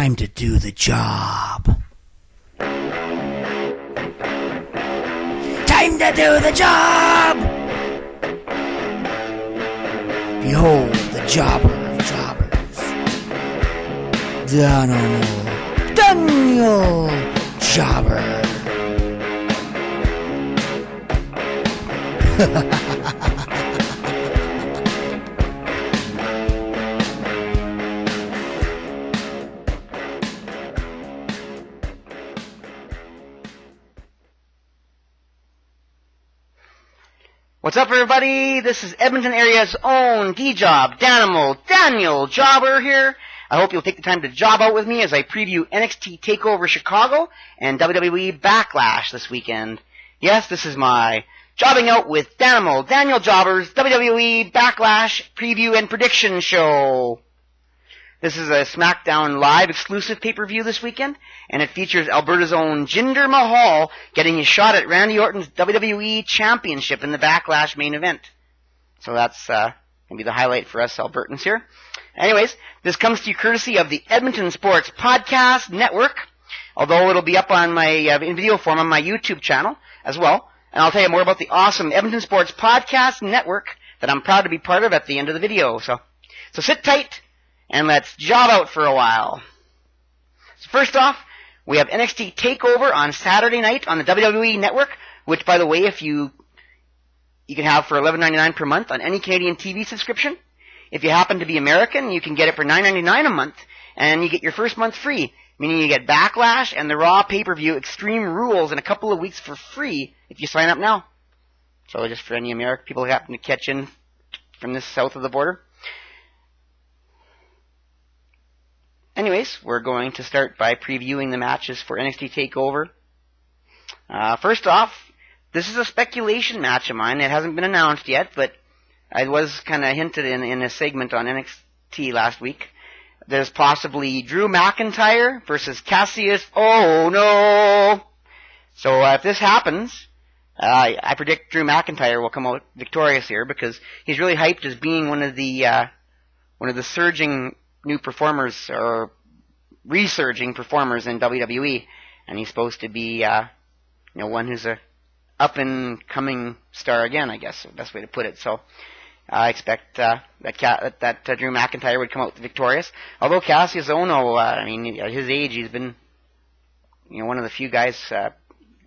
Time to do the job. Time to do the job! Behold the jobber of jobbers. Danimal Jobber. What's up, everybody? This is Edmonton area's own D-Job, Daniel Jobber here. I hope you'll take the time to job out with me as I preview NXT Takeover Chicago and WWE Backlash this weekend. Yes, this is my jobbing out with Daniel Jobber's WWE Backlash preview and prediction show. This is a SmackDown Live exclusive pay-per-view this weekend, and it features Alberta's own Jinder Mahal getting his shot at Randy Orton's WWE Championship in the Backlash main event. So that's going to be the highlight for us Albertans here. Anyways, this comes to you courtesy of the Edmonton Sports Podcast Network, although it'll be up on my in video form on my YouTube channel as well. And I'll tell you more about the awesome Edmonton Sports Podcast Network that I'm proud to be part of at the end of the video. So sit tight. And let's job out for a while. So first off, we have NXT Takeover on Saturday night on the WWE Network, which, by the way, if you can have for $11.99 per month on any Canadian TV subscription. If you happen to be American, you can get it for $9.99 a month, and you get your first month free, meaning you get Backlash and the Raw pay-per-view Extreme Rules in a couple of weeks for free if you sign up now. So just for any American people who happen to catch in from this south of the border. Anyways, we're going to start by previewing the matches for NXT TakeOver. First off, this is a speculation match of mine. It hasn't been announced yet, but I was kind of hinted in a segment on NXT last week. There's possibly Drew McIntyre versus Cassius. Oh, no! So if this happens, I predict Drew McIntyre will come out victorious here because he's really hyped as being one of the surging new performers, or resurging performers in WWE, and he's supposed to be, one who's a up-and-coming star again, I guess, the best way to put it. So I expect that Drew McIntyre would come out victorious. Although Cassius Ohno, at his age, he's been, one of the few guys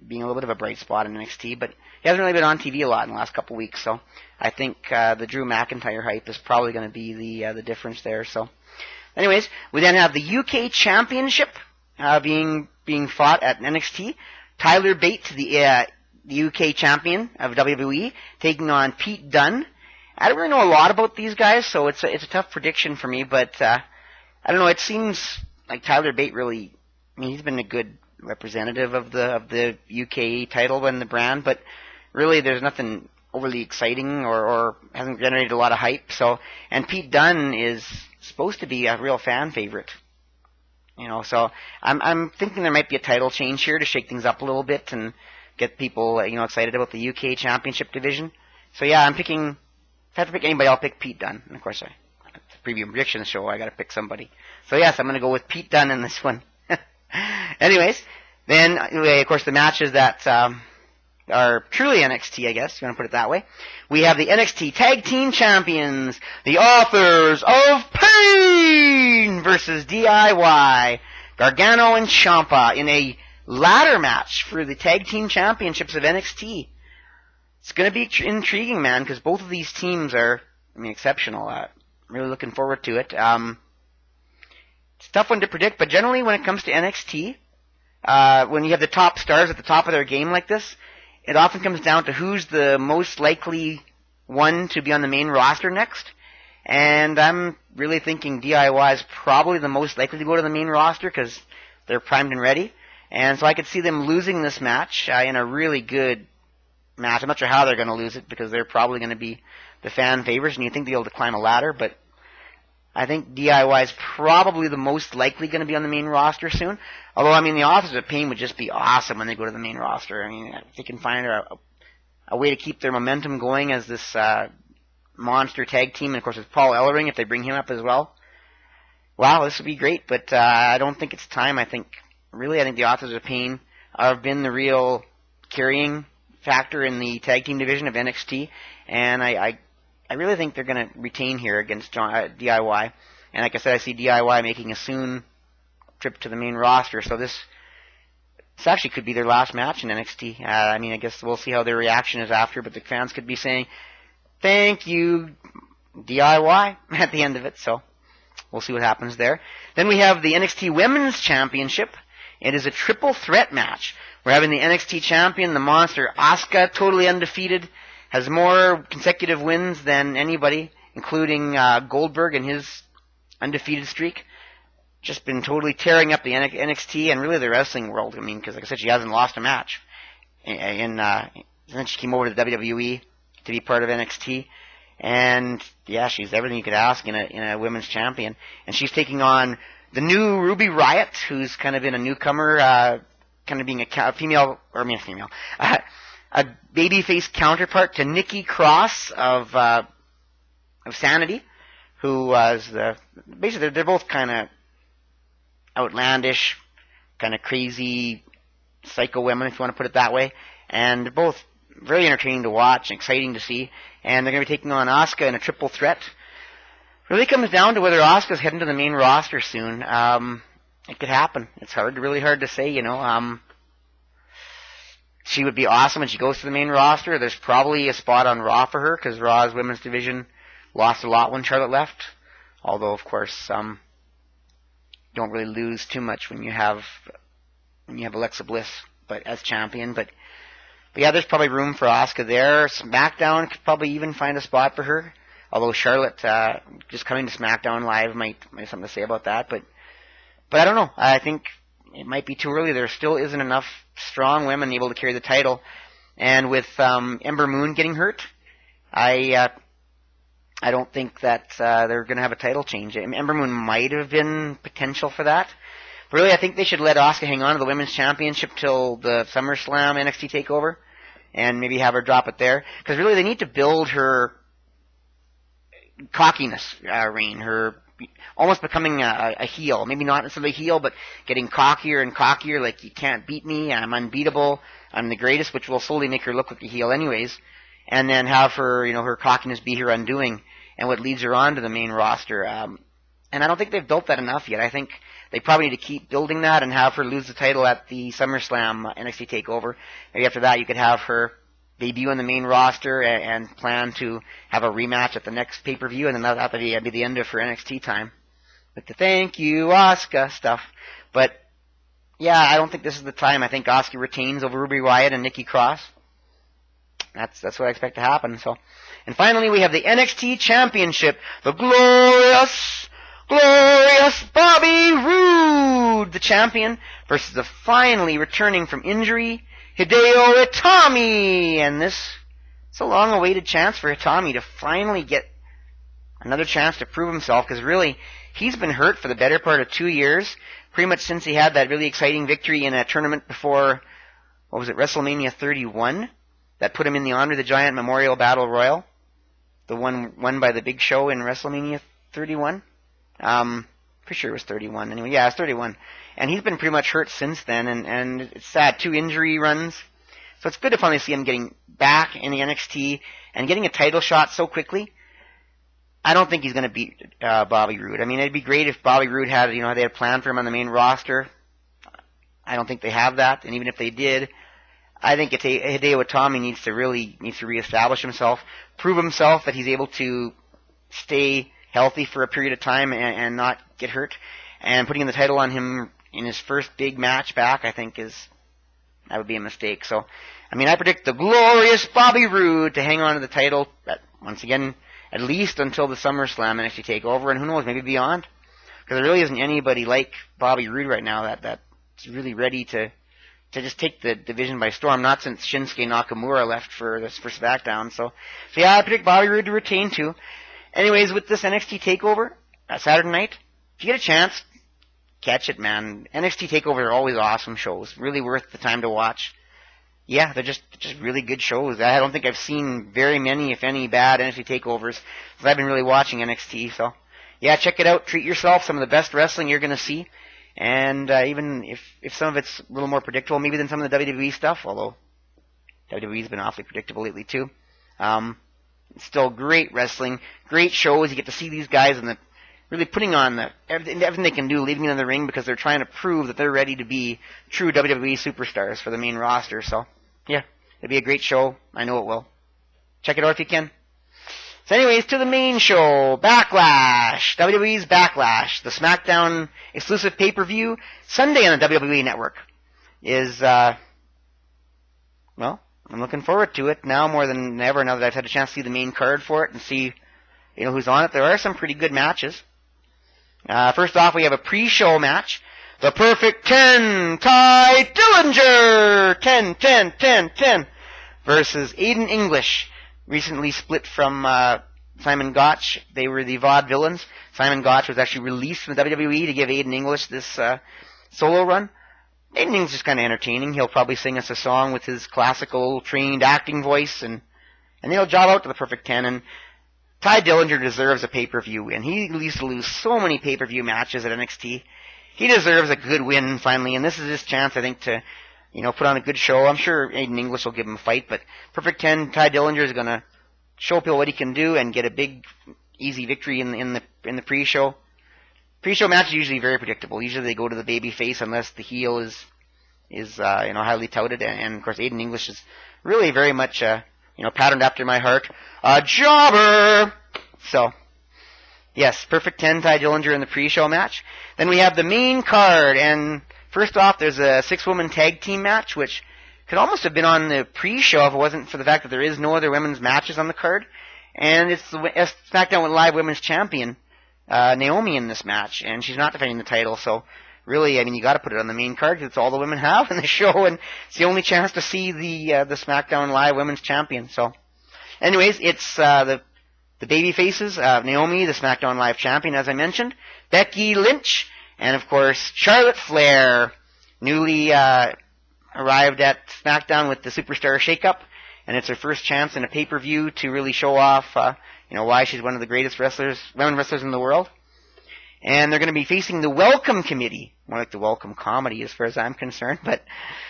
being a little bit of a bright spot in NXT, but he hasn't really been on TV a lot in the last couple of weeks. So I think the Drew McIntyre hype is probably going to be the difference there. So. Anyways, we then have the UK Championship being fought at NXT. Tyler Bate, the UK champion of WWE, taking on Pete Dunne. I don't really know a lot about these guys, so it's a tough prediction for me. But I don't know. It seems like Tyler Bate really. He's been a good representative of the UK title and the brand, but really there's nothing overly exciting or hasn't generated a lot of hype. So, and Pete Dunne is supposed to be a real fan favorite, so I'm thinking there might be a title change here to shake things up a little bit and get people excited about the UK Championship division. So yeah, if I have to pick anybody, I'll pick Pete Dunne. And of course, it's a preview and prediction show, I got to pick somebody. So yes, I'm going to go with Pete Dunne in this one. Anyways, then of course the matches that are truly NXT, I guess, you want to put it that way. We have the NXT Tag Team Champions, the Authors of Pain versus DIY, Gargano and Ciampa in a ladder match for the Tag Team Championships of NXT. It's going to be intriguing, man, because both of these teams are, exceptional. I'm really looking forward to it. It's a tough one to predict, but generally when it comes to NXT, when you have the top stars at the top of their game like this, it often comes down to who's the most likely one to be on the main roster next. And I'm really thinking DIY is probably the most likely to go to the main roster because they're primed and ready. And so I could see them losing this match in a really good match. I'm not sure how they're going to lose it because they're probably going to be the fan favorites, and you think they'll be able to climb a ladder, but I think DIY is probably the most likely going to be on the main roster soon. Although, the Authors of Pain would just be awesome when they go to the main roster. If they can find a way to keep their momentum going as this monster tag team, and of course with Paul Ellering, if they bring him up as well, wow, this would be great, but I don't think it's time. I think the Authors of Pain have been the real carrying factor in the tag team division of NXT, and I really think they're going to retain here against DIY. And like I said, I see DIY making a soon trip to the main roster, so this actually could be their last match in NXT. I mean, I guess we'll see how their reaction is after, but the fans could be saying, thank you, DIY, at the end of it, so we'll see what happens there. Then we have the NXT Women's Championship. It is a triple threat match. We're having the NXT champion, the monster, Asuka, totally undefeated, has more consecutive wins than anybody, including Goldberg and his undefeated streak. Just been totally tearing up the NXT and really the wrestling world. I mean, because like I said, she hasn't lost a match. And then she came over to the WWE to be part of NXT. And yeah, she's everything you could ask in a women's champion. And she's taking on the new Ruby Riott, who's kind of been a newcomer, kind of being a babyface counterpart to Nikki Cross of Sanity, who was basically they're both kind of outlandish, kind of crazy psycho women, if you want to put it that way, and they're both very entertaining to watch and exciting to see. And they're going to be taking on Asuka in a triple threat. Really comes down to whether Asuka's heading to the main roster soon. It could happen. It's really hard to say, you know. She would be awesome when she goes to the main roster. There's probably a spot on Raw for her, because Raw's women's division lost a lot when Charlotte left. Although, of course, don't really lose too much when you have Alexa Bliss, but as champion. But yeah, there's probably room for Asuka there. SmackDown could probably even find a spot for her. Although Charlotte just coming to SmackDown Live might have something to say about that. But I don't know. I think it might be too early. There still isn't enough strong women able to carry the title. And with Ember Moon getting hurt, I don't think that they're going to have a title change. Ember Moon might have been potential for that. But really, I think they should let Asuka hang on to the Women's Championship till the SummerSlam NXT TakeOver, and maybe have her drop it there. Because really, they need to build her cockiness reign, her almost becoming a heel. Maybe not necessarily a heel, but getting cockier and cockier, like, you can't beat me, I'm unbeatable, I'm the greatest, which will slowly make her look like a heel anyways. And then have her, her cockiness be her undoing, and what leads her on to the main roster. And I don't think they've built that enough yet. I think they probably need to keep building that and have her lose the title at the SummerSlam NXT TakeOver. Maybe after that you could have her debut on the main roster and plan to have a rematch at the next pay-per-view, and then that'll be the end of her NXT time. With the thank you, Asuka stuff. But yeah, I don't think this is the time. I think Asuka retains over Ruby Riott and Nikki Cross. That's what I expect to happen. So, and finally we have the NXT Championship, the glorious Bobby Roode, the champion, versus the finally returning from injury Hideo Itami. And it's a long-awaited chance for Itami to finally get another chance to prove himself, because really he's been hurt for the better part of 2 years, pretty much since he had that really exciting victory in a tournament before, WrestleMania 31. That put him in the Andre the Giant Memorial Battle Royal, the one won by the Big Show in WrestleMania 31. Pretty sure it was 31. Anyway, yeah, it's 31. And he's been pretty much hurt since then, and it's sad, 2 injury runs. So it's good to finally see him getting back in the NXT and getting a title shot so quickly. I don't think he's going to beat Bobby Roode. I mean, it'd be great if Bobby Roode had, they had a plan for him on the main roster. I don't think they have that, and even if they did, I think Hideo Itami needs to reestablish himself, prove himself that he's able to stay healthy for a period of time and not get hurt. And putting the title on him in his first big match back, I think that would be a mistake. So, I mean, I predict the glorious Bobby Roode to hang on to the title, once again, at least until the SummerSlam NXT TakeOver, and who knows, maybe beyond. Because there really isn't anybody like Bobby Roode right now that's really ready to just take the division by storm, not since Shinsuke Nakamura left for SmackDown. So yeah, I predict Bobby Roode to retain too. Anyways, with this NXT TakeOver Saturday night, if you get a chance, catch it, man. NXT TakeOver are always awesome shows, really worth the time to watch. Yeah, they're just really good shows. I don't think I've seen very many, if any, bad NXT TakeOvers, because I've been really watching NXT. So yeah, check it out. Treat yourself. Some of the best wrestling you're going to see. And even if some of it's a little more predictable maybe than some of the WWE stuff, although WWE's been awfully predictable lately too. It's still great wrestling, great shows. You get to see these guys and really putting on everything they can do, leaving it in the ring because they're trying to prove that they're ready to be true WWE superstars for the main roster. So, yeah, it'll be a great show. I know it will. Check it out if you can. So anyways, to the main show, Backlash, WWE's Backlash, the SmackDown exclusive pay-per-view, Sunday on the WWE Network, is, well, I'm looking forward to it now more than ever now that I've had a chance to see the main card for it and see, who's on it. There are some pretty good matches. First off, we have a pre-show match, the Perfect 10, Ty Dillinger, 10, versus Aiden English. Recently split from Simon Gotch. They were the vaudevillains. Simon Gotch was actually released from the WWE to give Aiden English this solo run. Aiden English is kind of entertaining. He'll probably sing us a song with his classical trained acting voice, and he'll job out to the Perfect 10. And Ty Dillinger deserves a pay-per-view win. He used to lose so many pay-per-view matches at NXT. He deserves a good win finally, and this is his chance, I think, to put on a good show. I'm sure Aiden English will give him a fight, but Perfect 10, Ty Dillinger is going to show people what he can do and get a big, easy victory in the pre-show. Pre-show match is usually very predictable. Usually they go to the baby face unless the heel is highly touted, and of course Aiden English is really very much patterned after my heart. A jobber. So, yes, Perfect 10, Ty Dillinger in the pre-show match. Then we have the main card, and first off, there's a 6-woman tag team match, which could almost have been on the pre-show if it wasn't for the fact that there is no other women's matches on the card. And it's the SmackDown Live Women's Champion, Naomi, in this match, and she's not defending the title, so really, you got to put it on the main card because it's all the women have in the show, and it's the only chance to see the SmackDown Live Women's Champion. So, anyways, it's the baby faces, Naomi, the SmackDown Live Champion, as I mentioned, Becky Lynch, and of course Charlotte Flair, newly arrived at SmackDown with the Superstar Shakeup, and it's her first chance in a pay-per-view to really show off, why she's one of the greatest women wrestlers in the world. And they're going to be facing the Welcome Committee, more like the Welcome Comedy as far as I'm concerned, but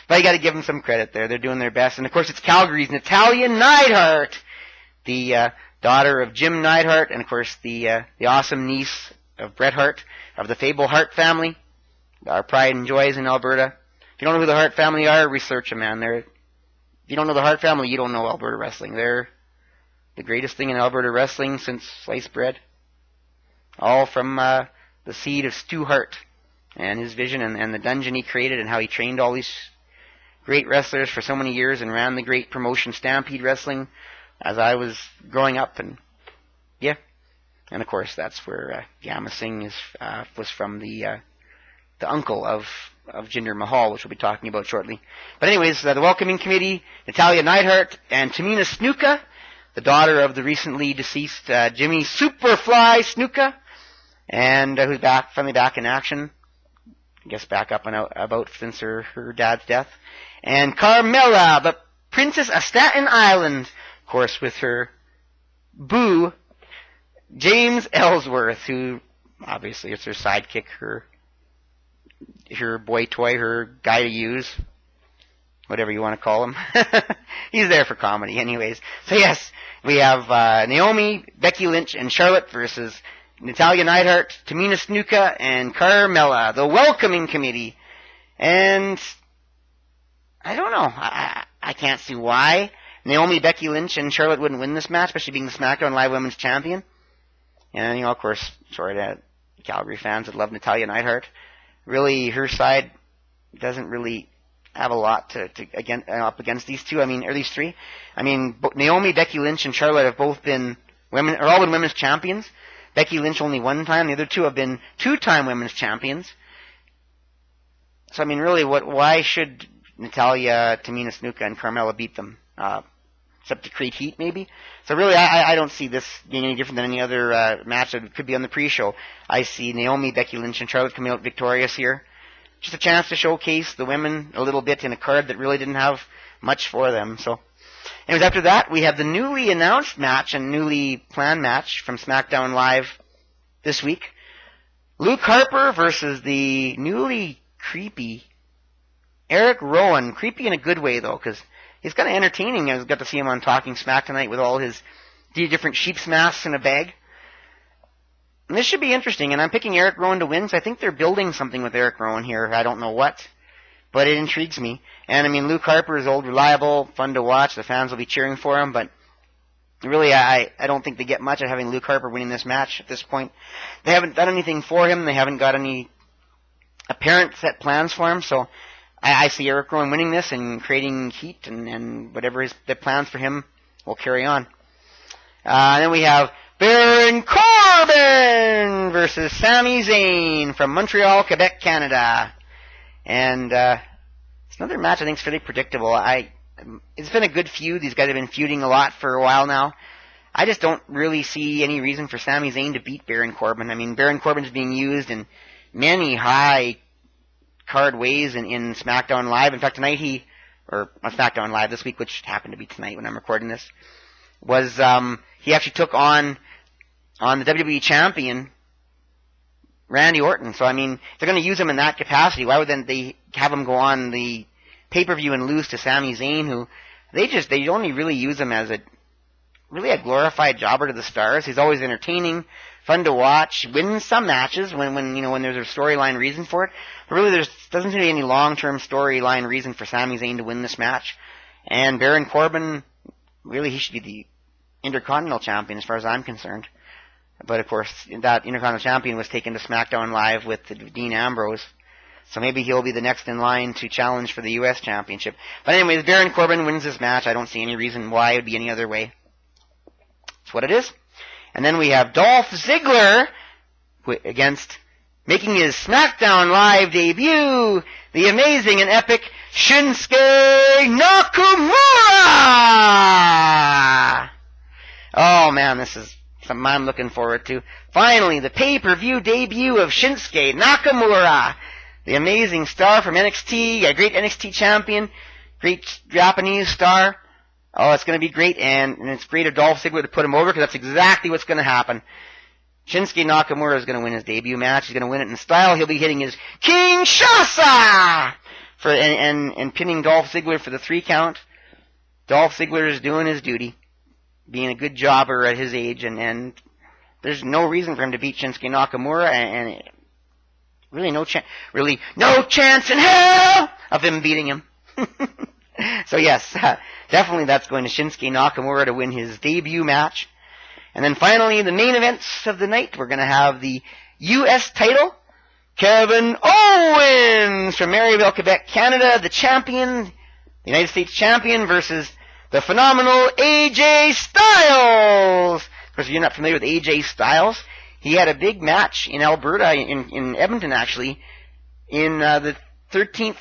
you got to give them some credit there. They're doing their best, and of course it's Calgary's Natalya Neidhart, the daughter of Jim Neidhart, and of course the awesome niece of Bret Hart, of the Fable Hart family, our pride and joys in Alberta. If you don't know who the Hart family are, research them, man. If you don't know the Hart family, you don't know Alberta wrestling. They're the greatest thing in Alberta wrestling since sliced bread. All from the seed of Stu Hart and his vision and the dungeon he created and how he trained all these great wrestlers for so many years and ran the great promotion Stampede Wrestling as I was growing up. And yeah, and of course that's where Gamma Singh was from, the uncle of Jinder Mahal, which we'll be talking about shortly. But anyways, the Welcoming Committee, Natalya Neidhart and Tamina Snuka, the daughter of the recently deceased Jimmy Superfly Snuka, and who's finally back in action. I guess back up and about since her dad's death. And Carmella, the Princess of Staten Island, of course, with her boo, James Ellsworth, who obviously is her sidekick, her boy toy, her guy to use, whatever you want to call him. He's there for comedy anyways. So yes, we have Naomi, Becky Lynch, and Charlotte versus Natalya Neidhart, Tamina Snuka, and Carmella, the Welcoming Committee. And I don't know. I can't see why Naomi, Becky Lynch, and Charlotte wouldn't win this match, especially being the SmackDown Live Women's Champion. And, of course, sorry to Calgary fans that love Natalya Neidhart. Really, her side doesn't really have a lot up against these two. Or these three. Naomi, Becky Lynch, and Charlotte have both been all been women's champions. Becky Lynch only one time. The other two have been 2-time women's champions. So, really, why should Natalya, Tamina Snuka, and Carmella beat them? Except to create heat, maybe? So, really, I don't see this being any different than any other match that could be on the pre-show. I see Naomi, Becky Lynch, and Charlotte coming out victorious here. Just a chance to showcase the women a little bit in a card that really didn't have much for them. So, anyways, after that, we have the newly announced match and newly planned match from SmackDown Live this week. Luke Harper versus the newly creepy Eric Rowan. Creepy in a good way, though, because he's kind of entertaining. I got to see him on Talking Smack tonight with all his different sheep's masks in a bag. And this should be interesting, and I'm picking Eric Rowan to win, so I think they're building something with Eric Rowan here. I don't know what, but it intrigues me. And, I mean, Luke Harper is old, reliable, fun to watch. The fans will be cheering for him, but really, I don't think they get much out of having Luke Harper winning this match at this point. They haven't done anything for him. They haven't got any apparent set plans for him, so I see Eric Rowan winning this and creating heat, and whatever the plans for him will carry on. And then we have Baron Corbin versus Sami Zayn from Montreal, Quebec, Canada. And it's another match I think is fairly predictable. It's been a good feud. These guys have been feuding a lot for a while now. I just don't really see any reason for Sami Zayn to beat Baron Corbin. I mean, Baron Corbin's being used in many high card ways in SmackDown Live. In fact, tonight on SmackDown Live this week, which happened to be tonight when I'm recording this, was he actually took on the WWE Champion, Randy Orton. So, I mean, if they're going to use him in that capacity, why would then they have him go on the pay-per-view and lose to Sami Zayn, who they only really use him as a glorified jobber to the stars. He's always entertaining, fun to watch, wins some matches when there's a storyline reason for it. But really, there doesn't seem to be any long-term storyline reason for Sami Zayn to win this match. And Baron Corbin, really, he should be the Intercontinental Champion as far as I'm concerned. But of course, that Intercontinental Champion was taken to SmackDown Live with Dean Ambrose. So maybe he'll be the next in line to challenge for the U.S. Championship. But anyways, Baron Corbin wins this match. I don't see any reason why it would be any other way. That's what it is. And then we have Dolph Ziggler against, making his SmackDown Live debut, the amazing and epic Shinsuke Nakamura! Oh man, this is something I'm looking forward to. Finally, the pay-per-view debut of Shinsuke Nakamura, the amazing star from NXT, a great NXT champion, great Japanese star. Oh, it's going to be great, and it's great of Dolph Ziggler to put him over, because that's exactly what's going to happen. Shinsuke Nakamura is going to win his debut match. He's going to win it in style. He'll be hitting his Kinshasa and pinning Dolph Ziggler for the 3 count. Dolph Ziggler is doing his duty, being a good jobber at his age, and there's no reason for him to beat Shinsuke Nakamura, and really no chance in hell of him beating him. So yes, definitely that's going to Shinsuke Nakamura to win his debut match. And then finally, the main events of the night, we're going to have the U.S. title. Kevin Owens from Marieville, Quebec, Canada, the champion, the United States champion, versus the phenomenal AJ Styles. Of course, if you're not familiar with AJ Styles, he had a big match in Alberta, in Edmonton actually, in the 13th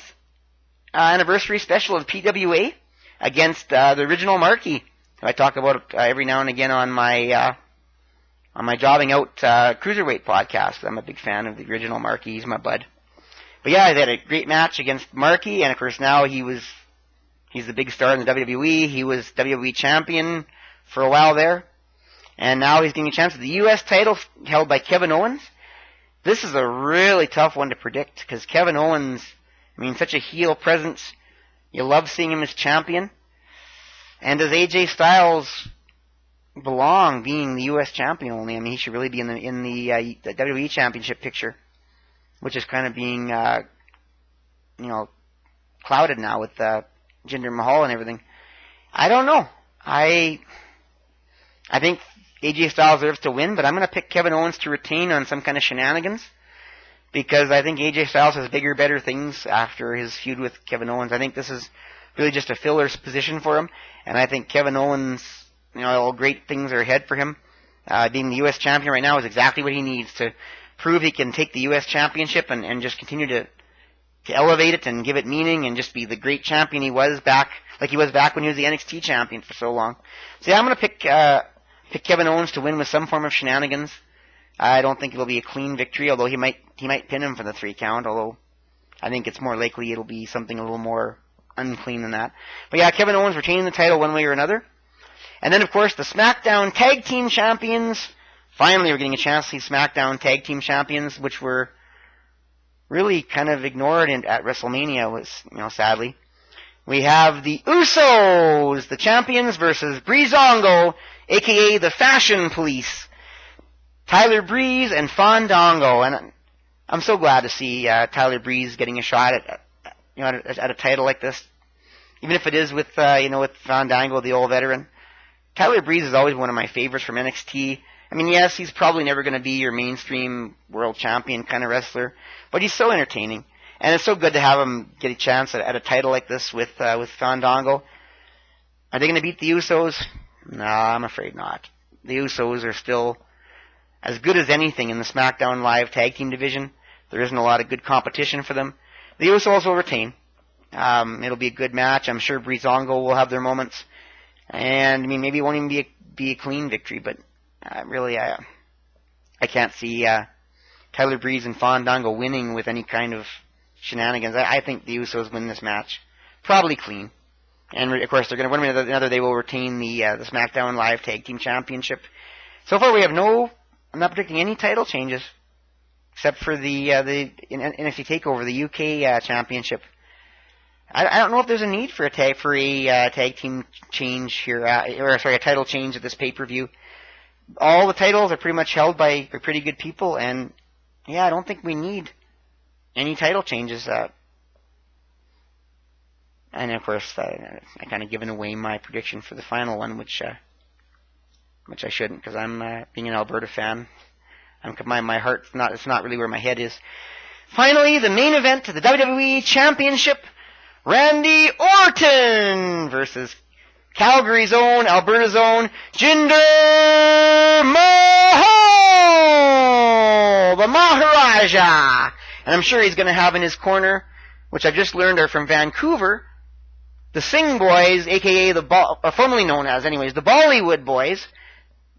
anniversary special of PWA against the original Marquis. I talk about it every now and again on my Jobbing Out Cruiserweight podcast. I'm a big fan of the original Marquis. He's my bud. But yeah, they had a great match against Marquis, and of course now he's the big star in the WWE. He was WWE champion for a while there, and now he's getting a chance at the U.S. title held by Kevin Owens. This is a really tough one to predict, because Kevin Owens, I mean, such a heel presence. You love seeing him as champion. And does AJ Styles belong being the U.S. champion only? I mean, he should really be in the WWE Championship picture, which is kind of being, clouded now with Jinder Mahal and everything. I don't know. I think AJ Styles deserves to win, but I'm going to pick Kevin Owens to retain on some kind of shenanigans, because I think AJ Styles has bigger, better things after his feud with Kevin Owens. I think this is really just a filler position for him, and I think Kevin Owens, all great things are ahead for him. Being the U.S. champion right now is exactly what he needs to prove he can take the U.S. championship and just continue to elevate it and give it meaning and just be the great champion he was back, like he was back when he was the NXT champion for so long. So yeah, I'm going to pick Kevin Owens to win with some form of shenanigans. I don't think it'll be a clean victory, although he might pin him for the 3 count, although I think it's more likely it'll be something a little more unclean than that. But yeah, Kevin Owens retaining the title one way or another. And then, of course, the SmackDown Tag Team Champions finally we're getting a chance to see SmackDown Tag Team Champions, which were really kind of ignored at WrestleMania, sadly. We have the Usos, the champions, versus Breezango, a.k.a. the Fashion Police, Tyler Breeze and Fandango. And I'm so glad to see Tyler Breeze getting a shot at a title like this, even if it is with with Fandango, the old veteran. Tyler Breeze is always one of my favorites from NXT. I mean, yes, he's probably never going to be your mainstream world champion kind of wrestler, but he's so entertaining. And it's so good to have him get a chance at a title like this with Fandango. Are they going to beat the Usos? No, I'm afraid not. The Usos are still as good as anything in the SmackDown Live Tag Team division. There isn't a lot of good competition for them. The Usos will retain. It'll be a good match. I'm sure Breezango will have their moments. And, I mean, maybe it won't even be a clean victory, but really, I can't see Tyler Breeze and Fandango winning with any kind of shenanigans. I think the Usos win this match. Probably clean. And, of course, they're going to win another. They will retain the SmackDown Live Tag Team Championship. So far, we have I'm not predicting any title changes, except for the NXT Takeover, the UK Championship. I don't know if there's a need for a tag team change here, a title change at this pay-per-view. All the titles are pretty much held by pretty good people, and yeah, I don't think we need any title changes. And of course, I kind of given away my prediction for the final one, which I shouldn't, because I'm being an Alberta fan. My heart's it's not really where my head is. Finally, the main event to the WWE Championship. Randy Orton versus Calgary's own, Alberta's own, Jinder Mahal, the Maharaja. And I'm sure he's going to have in his corner, which I've just learned are from Vancouver, the Singh Boys, a.k.a. formerly known as, anyways, the Bollywood Boys,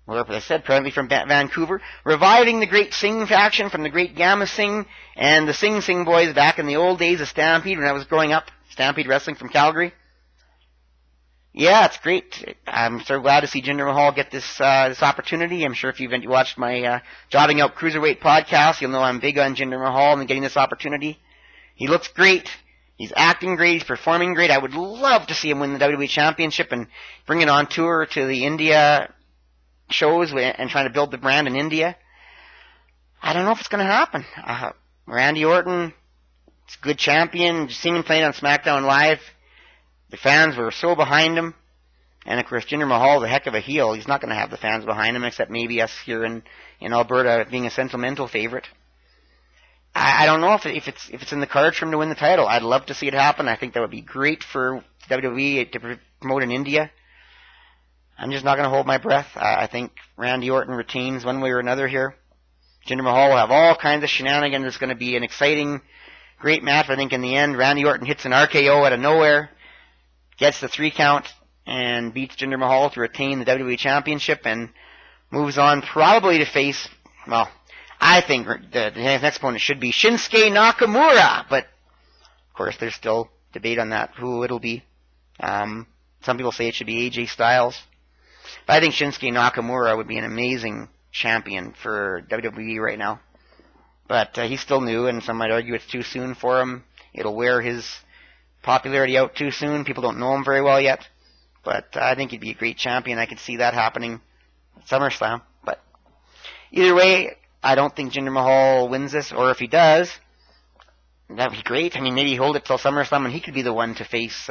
or I said, apparently from Vancouver, reviving the great Singh faction from the great Gamma Singh and the Singh Boys back in the old days of Stampede when I was growing up. Stampede Wrestling from Calgary. Yeah, it's great. I'm so glad to see Jinder Mahal get this opportunity. I'm sure if you've watched my Jotting Out Cruiserweight podcast, you'll know I'm big on Jinder Mahal and getting this opportunity. He looks great. He's acting great. He's performing great. I would love to see him win the WWE Championship and bring it on tour to the India shows and trying to build the brand in India. I don't know if it's going to happen. Randy Orton, it's a good champion. Seeing him playing on SmackDown Live, the fans were so behind him. And of course, Jinder Mahal is a heck of a heel. He's not going to have the fans behind him, except maybe us here in Alberta being a sentimental favorite. I don't know if it's in the cards for him to win the title. I'd love to see it happen. I think that would be great for WWE to promote in India. I'm just not going to hold my breath. I think Randy Orton retains one way or another here. Jinder Mahal will have all kinds of shenanigans. It's going to be an exciting, great match. I think in the end, Randy Orton hits an RKO out of nowhere, gets the 3 count, and beats Jinder Mahal to retain the WWE Championship and moves on probably to face, well, I think the next opponent should be Shinsuke Nakamura, but of course there's still debate on that, who it'll be. Some people say it should be AJ Styles, but I think Shinsuke Nakamura would be an amazing champion for WWE right now. But he's still new, and some might argue it's too soon for him. It'll wear his popularity out too soon. People don't know him very well yet. But I think he'd be a great champion. I could see that happening at SummerSlam. But either way, I don't think Jinder Mahal wins this, or if he does, that'd be great. I mean, maybe hold it till SummerSlam, and he could be the one to face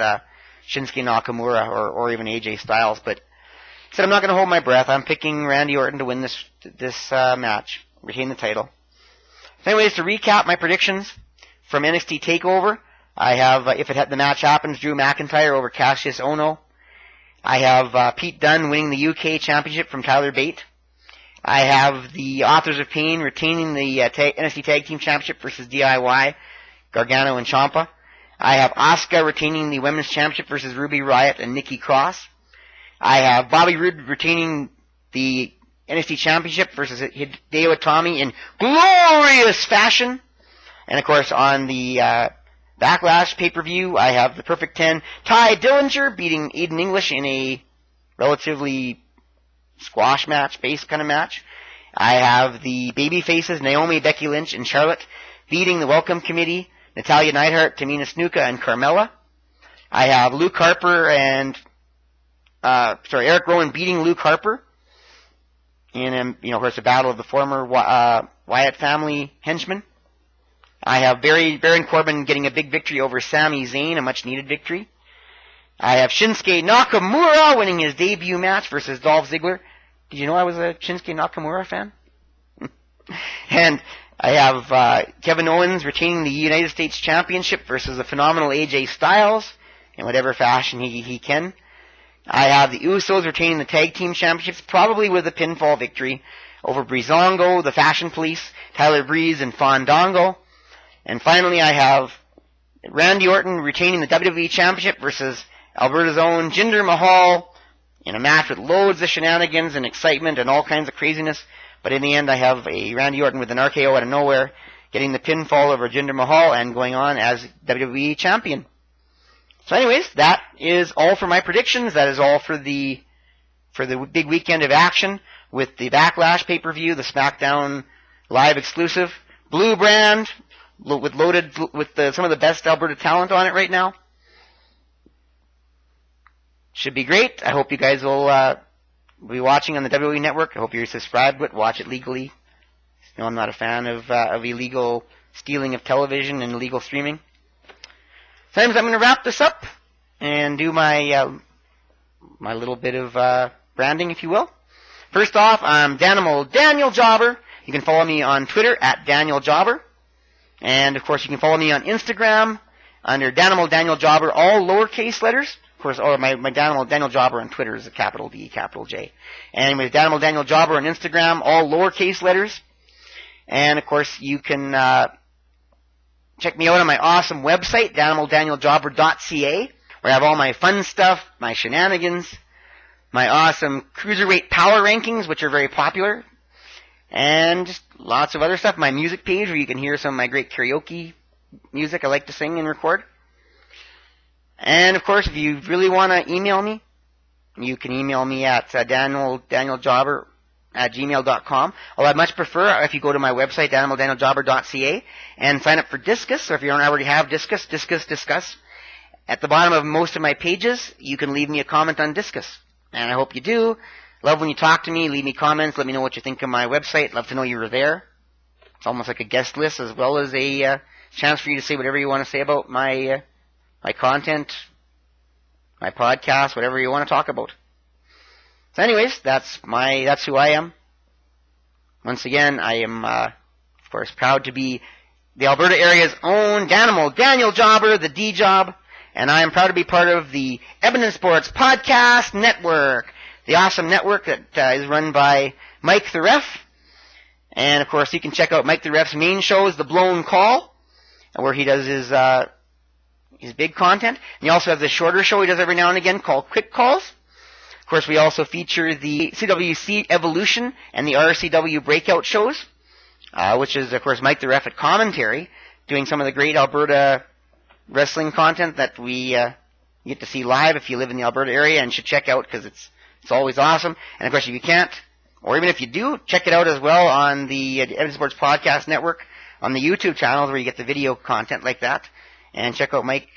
Shinsuke Nakamura or even AJ Styles. But I'm not going to hold my breath. I'm picking Randy Orton to win this match, retain the title. So anyways, to recap my predictions from NXT TakeOver, I have, the match happens, Drew McIntyre over Cassius Ohno. I have Pete Dunne winning the UK Championship from Tyler Bate. I have the Authors of Pain retaining the NXT Tag Team Championship versus DIY, Gargano and Ciampa. I have Asuka retaining the Women's Championship versus Ruby Riott and Nikki Cross. I have Bobby Roode retaining the NXT Championship versus Hideo Itami in glorious fashion. And of course, on the Backlash pay-per-view, I have the Perfect 10, Ty Dillinger beating Aiden English in a relatively squash match, base kind of match. I have the baby faces Naomi, Becky Lynch, and Charlotte beating the Welcome Committee, Natalya Neidhart, Tamina Snuka, and Carmella. I have Luke Harper and Eric Rowan beating Luke Harper in of course, a battle of the former Wyatt family henchmen. I have Baron Corbin getting a big victory over Sami Zayn, a much needed victory. I have Shinsuke Nakamura winning his debut match versus Dolph Ziggler. Did you know I was a Shinsuke Nakamura fan? And I have Kevin Owens retaining the United States Championship versus the phenomenal AJ Styles in whatever fashion he can. I have the Usos retaining the Tag Team Championships, probably with a pinfall victory over Breezango, the Fashion Police, Tyler Breeze, and Fandango. And finally, I have Randy Orton retaining the WWE Championship versus Alberta's own Jinder Mahal in a match with loads of shenanigans and excitement and all kinds of craziness. But in the end, I have a Randy Orton with an RKO out of nowhere, getting the pinfall over Jinder Mahal and going on as WWE Champion. So anyways, that is all for my predictions. That is all for the big weekend of action with the Backlash pay-per-view, the SmackDown Live exclusive, Blue Brand, loaded with some of the best Alberta talent on it right now. Should be great. I hope you guys will be watching on the WWE Network. I hope you're subscribed to it. Watch it legally. I'm not a fan of illegal stealing of television and illegal streaming. So I'm going to wrap this up and do my my little bit of branding, if you will. First off, I'm Danimal, Daniel Jobber. You can follow me on Twitter at Daniel Jobber. And, of course, you can follow me on Instagram under Danimal, Daniel Jobber, all lowercase letters. Of course, or my Danimal, Daniel Jobber on Twitter is a capital D, capital J. And with Danimal, Daniel Jobber on Instagram, all lowercase letters. And, of course, you can check me out on my awesome website, DanimalDanielJobber.ca, where I have all my fun stuff, my shenanigans, my awesome Cruiserweight Power Rankings, which are very popular, and just lots of other stuff. My music page, where you can hear some of my great karaoke music I like to sing and record. And, of course, if you really want to email me, you can email me at DanielDanielJobber@gmail.com. Although I'd much prefer if you go to my website, DanimalDanielJobber.ca, and sign up for Discuss, or if you don't already have Discuss. At the bottom of most of my pages, you can leave me a comment on Discuss. And I hope you do. Love when you talk to me, leave me comments, let me know what you think of my website. Love to know you were there. It's almost like a guest list, as well as a chance for you to say whatever you want to say about my content, my podcast, whatever you want to talk about. So anyways, that's who I am. Once again, I am, of course, proud to be the Alberta area's own Danimal, Daniel Jobber, the D-Job, and I am proud to be part of the Edmonton Sports Podcast Network, the awesome network that is run by Mike the Ref. And, of course, you can check out Mike the Ref's main shows, The Blown Call, where he does his big content. And he also has a shorter show he does every now and again called Quick Calls. Of course, we also feature the CWC Evolution and the RCW Breakout shows, which is, of course, Mike the Ref at commentary, doing some of the great Alberta wrestling content that we get to see live if you live in the Alberta area, and should check out because it's always awesome. And, of course, if you can't, or even if you do, check it out as well on the Edmonton Sports Podcast Network, on the YouTube channel where you get the video content like that. And check out Mike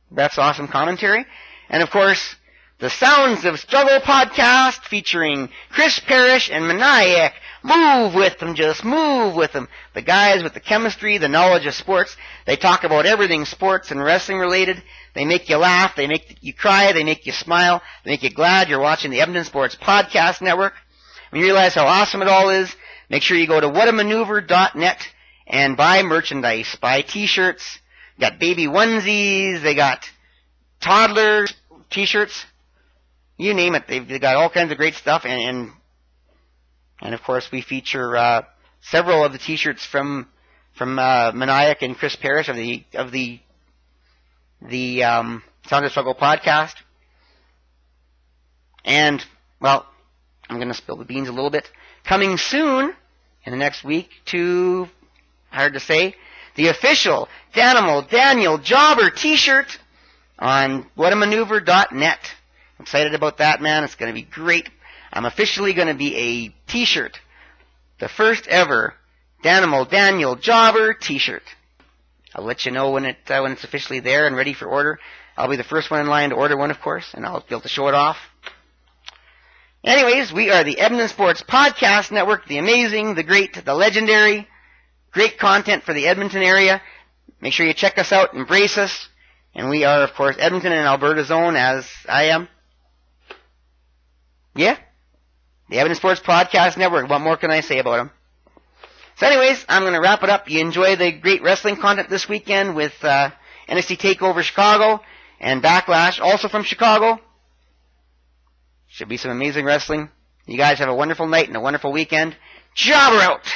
Ref's awesome commentary. And, of course, the Sounds of Struggle podcast featuring Chris Parrish and Maniac. Move with them, just move with them. The guys with the chemistry, the knowledge of sports. They talk about everything sports and wrestling related. They make you laugh, they make you cry, they make you smile, they make you glad you're watching the Edmonton Sports Podcast Network. When you realize how awesome it all is, make sure you go to whatamaneuver.net and buy merchandise. Buy t-shirts, got baby onesies, they got toddler t-shirts. You name it, they've got all kinds of great stuff, and of course we feature several of the t-shirts from Maniac and Chris Parrish of the Sound of Struggle podcast. And, well, I'm going to spill the beans a little bit. Coming soon, in the next week, to, hard to say, the official Danimal Daniel Jobber t-shirt on whatamaneuver.net. I'm excited about that, man. It's going to be great. I'm officially going to be a t-shirt the first ever Danimal Daniel Jobber t-shirt. I'll let you know when it's officially there and ready for order. I'll be the first one in line to order one, of course, and I'll be able to show it off. Anyways, we are the Edmonton Sports Podcast Network, the amazing, the great, the legendary. Great content for the Edmonton area. Make sure you check us out, embrace us. And we are, of course, Edmonton and Alberta zone, as I am. Yeah, the Edmonton Sports Podcast Network. What more can I say about them? So anyways, I'm going to wrap it up. You enjoy the great wrestling content this weekend with NXT Takeover Chicago and Backlash, also from Chicago. Should be some amazing wrestling. You guys have a wonderful night and a wonderful weekend. Jobber out!